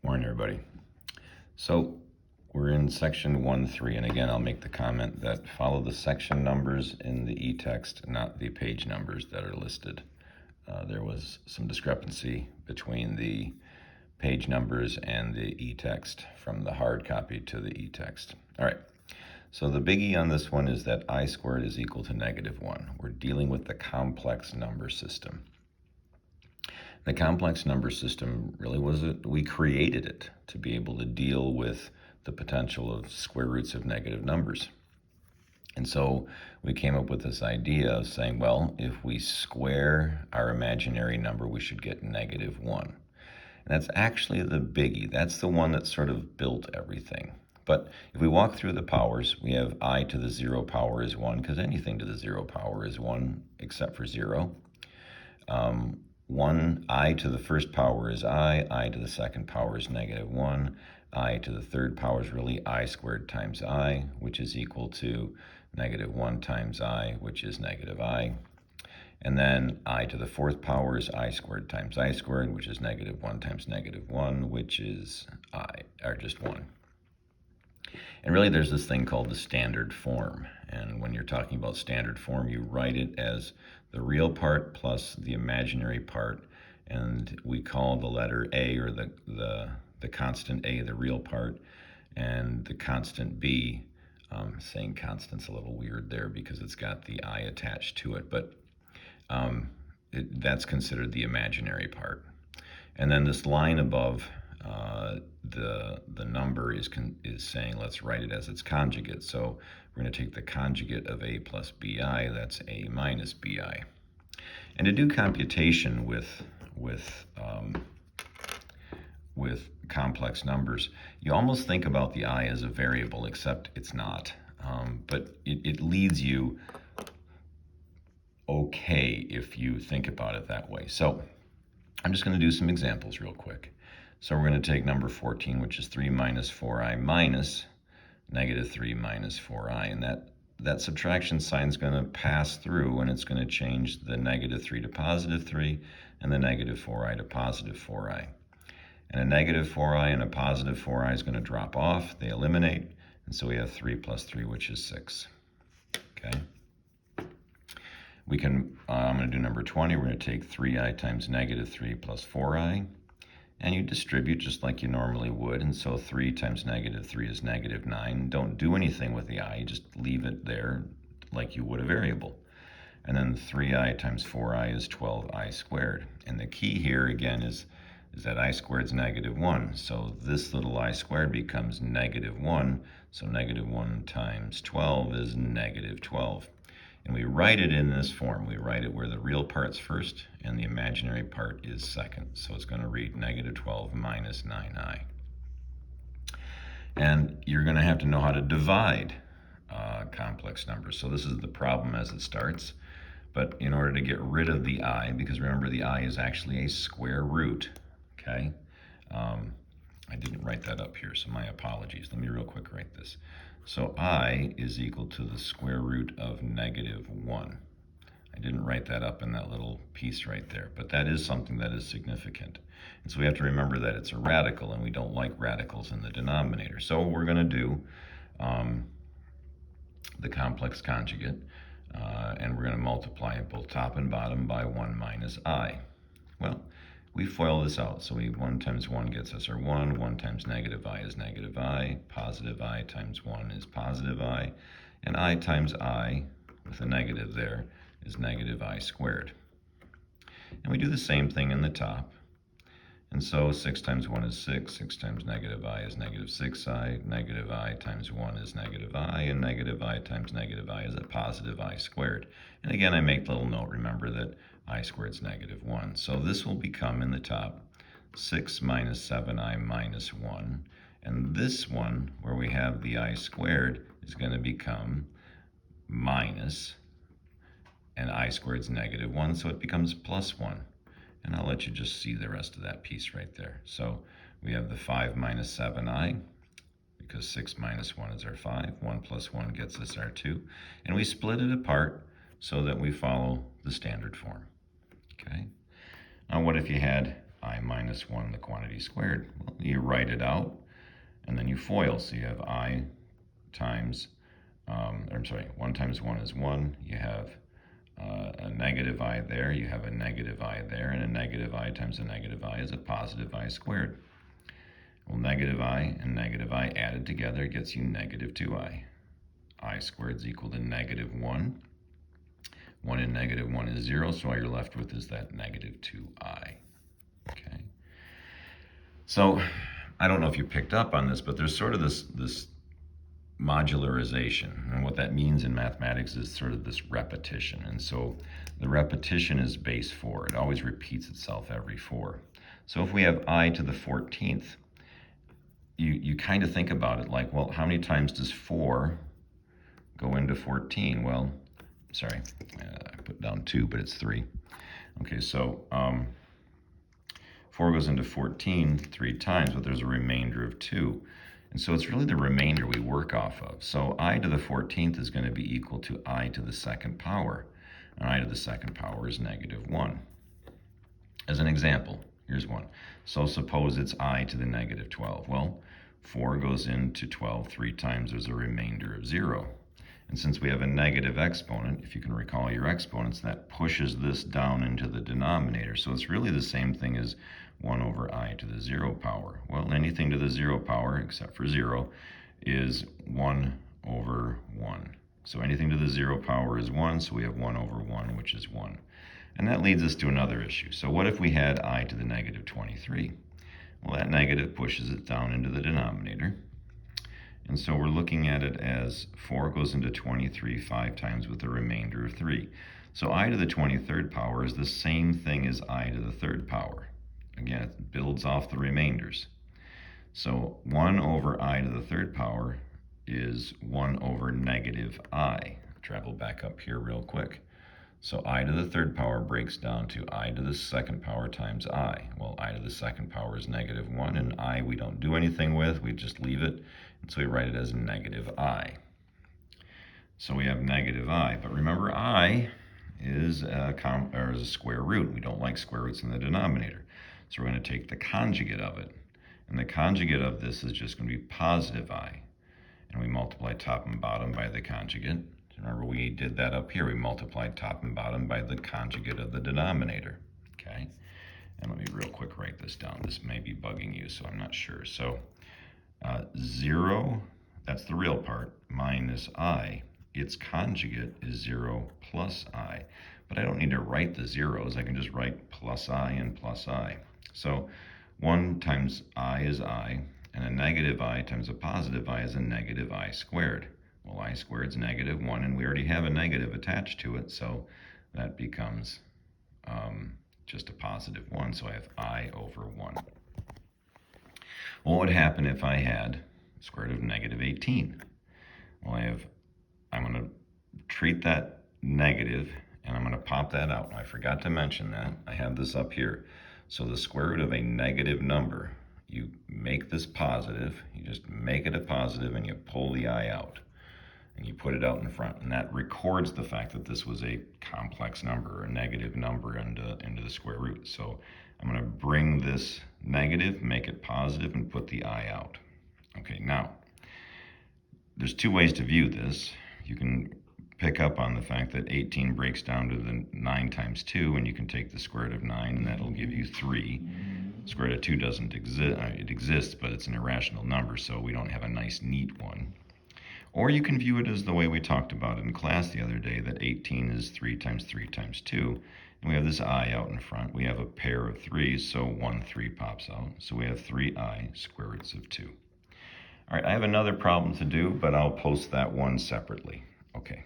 Morning, everybody. So we're in section 1.3, and again, I'll make the comment that follow the section numbers in the e-text, not the page numbers that are listed. There was some discrepancy between the page numbers and the e-text from the hard copy to the e-text. All right, so the biggie on this one is that I squared is equal to -1. We're dealing with the complex number system. The complex number system really we created it to be able to deal with the potential of square roots of negative numbers. And so we came up with this idea of saying, well, if we square our imaginary number, we should get -1. And that's actually the biggie. That's the one that sort of built everything. But if we walk through the powers, we have I to the 0 power is 1, because anything to the 0 power is 1 except for 0. 1, I to the first power is I to the second power is -1, I to the third power is really I squared times I, which is equal to -1 times I, which is -I. And then I to the fourth power is I squared times I squared, which is -1 times -1, which is I, or just 1. And really there's this thing called the standard form. And when you're talking about standard form, you write it as the real part plus the imaginary part. And we call the letter A, or the constant A, the real part, and the constant B. Saying constant's a little weird there because it's got the I attached to it, but that's considered the imaginary part. And then this line above the number is saying let's write it as its conjugate. So we're going to take the conjugate of A plus BI, that's A minus BI. And to do computation with complex numbers, you almost think about the I as a variable, except it's not. But it leads you okay if you think about it that way. So I'm just going to do some examples real quick. So we're going to take number 14, which is 3 minus 4i minus -3 minus 4i. And that subtraction sign is going to pass through, and it's going to change the -3 to +3 and the -4i to +4i. And a -4i and a +4i is going to drop off. They eliminate. And so we have 3 plus 3, which is 6. Okay. We can, I'm going to do number 20. We're going to take 3i times -3 plus 4i. And you distribute just like you normally would. And so 3 times -3 is -9. Don't do anything with the I. You just leave it there like you would a variable. And then 3i times 4i is 12i squared. And the key here, again, is that I squared is -1. So this little I squared becomes -1. So -1 times 12 is -12. And we write it in this form. We write it where the real part's first and the imaginary part is second. So it's going to read -12 minus 9i. And you're going to have to know how to divide complex numbers. So this is the problem as it starts. But in order to get rid of the I, because remember the I is actually a square root, okay? I didn't write that up here, so my apologies. Let me real quick write this. So I is equal to the square root of -1. I didn't write that up in that little piece right there, but that is something that is significant. And so we have to remember that it's a radical, and we don't like radicals in the denominator. So we're going to do the complex conjugate, and we're going to multiply it both top and bottom by 1 minus I. Well, we FOIL this out. So 1 times 1 gets us our 1. 1 times -I is -I. Positive I times 1 is positive I. And I times I, with a negative there, is -I squared. And we do the same thing in the top. And so 6 times 1 is 6. 6 times -I is -6i. -I times 1 is -I. And -I times -I is a positive I squared. And again, I make a little note. Remember that I squared is -1. So this will become in the top 6 minus 7i minus 1. And this one, where we have the I squared, is going to become minus, and I squared is -1, so it becomes +1. And I'll let you just see the rest of that piece right there. So we have the 5 minus 7i, because 6 minus 1 is our 5. 1 plus 1 gets us our 2. And we split it apart so that we follow the standard form. Okay. Now what if you had I minus 1, the quantity squared. Well, you write it out, and then you FOIL. So you have I times, 1 times 1 is 1. You have a negative I there. You have a negative I there. And a negative I times a negative I is a positive I squared. Well, negative I and negative I added together gets you negative 2I. I squared is equal to negative 1. 1 and negative 1 is 0, so all you're left with is that negative 2I. Okay. So I don't know if you picked up on this, but there's sort of this modularization. And what that means in mathematics is sort of this repetition. And so the repetition is base 4. It always repeats itself every 4. So if we have I to the 14th, you kind of think about it like, well, how many times does 4 go into 14? Well, sorry, I put down 2, but it's 3. Okay, so 4 goes into 14 3 times, but there's a remainder of 2. And so it's really the remainder we work off of. So I to the 14th is going to be equal to I to the second power. And I to the second power is negative 1. As an example, here's one. So suppose it's I to the negative 12. Well, 4 goes into 12 3 times. There's a remainder of 0. And since we have a negative exponent, if you can recall your exponents, that pushes this down into the denominator. So it's really the same thing as 1 over I to the 0 power. Well, anything to the 0 power, except for 0, is 1 over 1. So anything to the 0 power is 1, so we have 1 over 1, which is 1. And that leads us to another issue. So what if we had I to the negative 23? Well, that negative pushes it down into the denominator. And so we're looking at it as 4 goes into 23 5 times with a remainder of 3. So I to the 23rd power is the same thing as I to the 3rd power. Again, it builds off the remainders. So 1 over I to the 3rd power is 1 over negative I. Travel back up here real quick. So I to the 3rd power breaks down to I to the 2nd power times I. Well, I to the 2nd power is negative 1, and I we don't do anything with, we just leave it. And so we write it as negative I. So we have negative I, but remember I is a square root. We don't like square roots in the denominator. So we're going to take the conjugate of it. And the conjugate of this is just going to be positive I. And we multiply top and bottom by the conjugate. Remember, we did that up here. We multiplied top and bottom by the conjugate of the denominator. Okay? And let me real quick write this down. This may be bugging you, so I'm not sure. So 0, that's the real part, minus I. Its conjugate is 0 plus I. But I don't need to write the zeros. I can just write plus I and plus I. So 1 times I is I, and a negative I times a positive I is a negative I squared. Well, I squared is negative 1, and we already have a negative attached to it, so that becomes just a positive 1, so I have I over 1. What would happen if I had square root of negative 18? Well, I'm going to treat that negative, and I'm going to pop that out. I forgot to mention that. I have this up here. So the square root of a negative number, you make this positive, you just make it a positive, and you pull the I out. And you put it out in front, and that records the fact that this was a complex number or a negative number into the square root. So I'm going to bring this negative, make it positive, and put the I out. Okay, now, there's two ways to view this. You can pick up on the fact that 18 breaks down to the 9 times 2, and you can take the square root of 9, and that'll give you 3. Square root of 2 doesn't exist. It exists, but it's an irrational number, so we don't have a nice, neat one. Or you can view it as the way we talked about it in class the other day, that 18 is 3 times 3 times 2. And we have this I out in front. We have a pair of 3s, so 1 3 pops out. So we have 3I square roots of 2. All right, I have another problem to do, but I'll post that one separately. Okay.